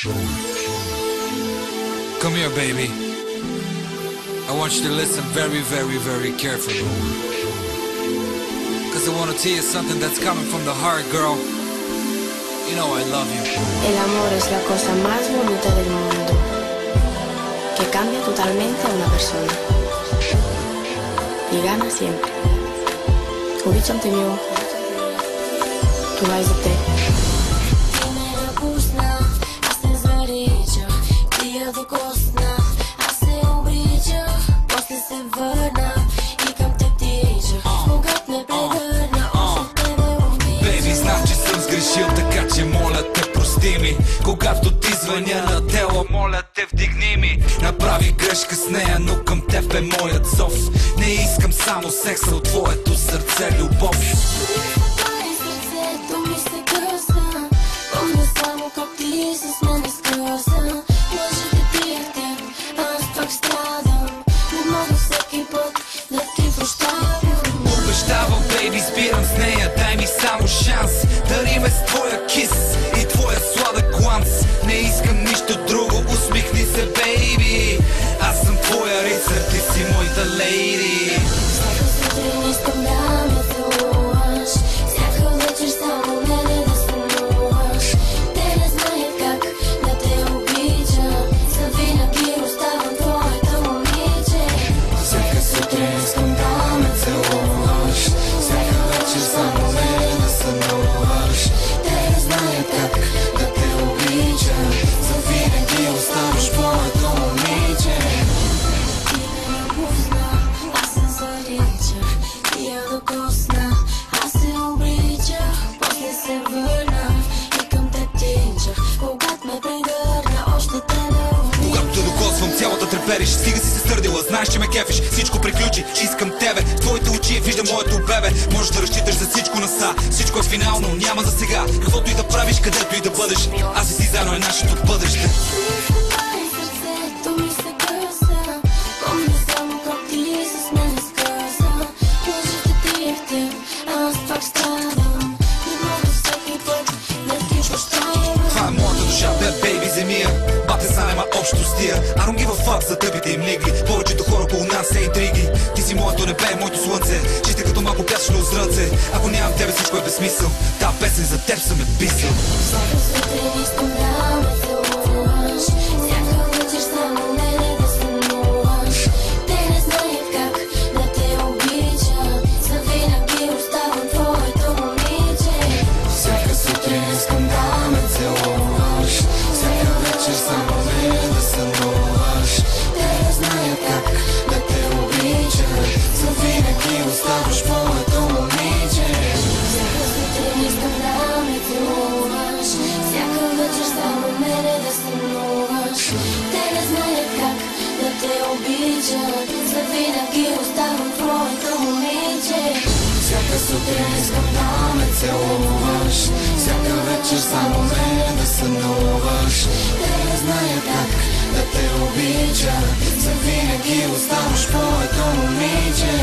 Come here, baby. I want you to listen very, very, very carefully. Cause I want to tell you something that's coming from the heart, girl. You know I love you. El amor es la cosa más bonita del mundo, que cambia totalmente a una persona y gana siempre. Обичам те, мило. Това е за теб. Ти ме напусна, аз се заричах, ти я докоснах, аз се обричах, после се върна и към теб тичах. Когато ме прегърна, още тебе обичах. Бейби, знам, че съм сгрешил, така че моля те, прости ми. Когато ти звъня на тело, моля те, вдигни ми. Направи грешка с нея, но към теб е моят зов. Не искам само секса от твоето сърце, любов. Сърцето ми се къса, помня само как ти с мене скъса. Лъжите пиехте, аз пак страдам, не мога всеки път да ти прощавам. Обещавам, бейби, спирам с нея, дай ми само шанс. Дари ме с твоя кис и твоя сладък гланс. Не искам нищо друго, усмихни се, бейби. Аз съм твоя рицар, ти си моята лейди. Всяка сутрин искам да ме целуваш, всяка вечер само мене да сънуваш. Те не знаят как да те обичам, завинаги оставам твоето момиче. Всяка сутрин искам да ме целуваш, всяка вечер само мене да сънуваш. Те не знаят как да те обичам, завинаги оставаш твоето момиче. Ти ме напусна, аз се заричах, ти я докосна, аз се обричах, после се върна и към теб тичах. Когато ме прегърна, още тебе обичах. Когато те докосвам, цялата трепериш. Стига си се стърдила, знаеш, че ме кефиш. Всичко приключи, искам тебе. В твоите очи виждам моето бебе. Можеш да разчиташ за всичко на са. Всичко е финално, няма за сега. Каквото и да правиш, където и да бъдеш, аз и ти заедно е нашето бъдеще. Сърцето ми се къса, помня само как ти с мене скъса. Лъжите пиехте, аз пак страдам, не мога всеки път да ти прощавам. Това е моята душа, бейби, земия. Бате са нема общо с тия. I don't give a fuck за тъпите им лигли. Повечето хора около нас са интриги. Ти си моето небе, моето слънце. Чисте като малко пясъчно озрънце. Ако нямам тебе, всичко е безсмисъл. Та песен за теб съм е писал. Всяка сутрин искам да ме целуваш, всяка вечер само мене да сънуваш. Те не знаят как да те обичам, завинаги оставам твоето момиче. Всяка сутрин искам да ме целуваш, всяка вечер само мене да сънуваш. Те не знаят как да те обичам, завинаги оставаш твоето момиче. Всяка сутрин искам да ме целуваш, всяка вечер само мене да сънуваш. Те не знаят как да те обичам, завинаги оставам твоето момиче. Всяка сутрин искам да ме целуваш, всяка вечер само мене да сънуваш. Те не знаят как Да те обича, завинаги оставаш моето момиче.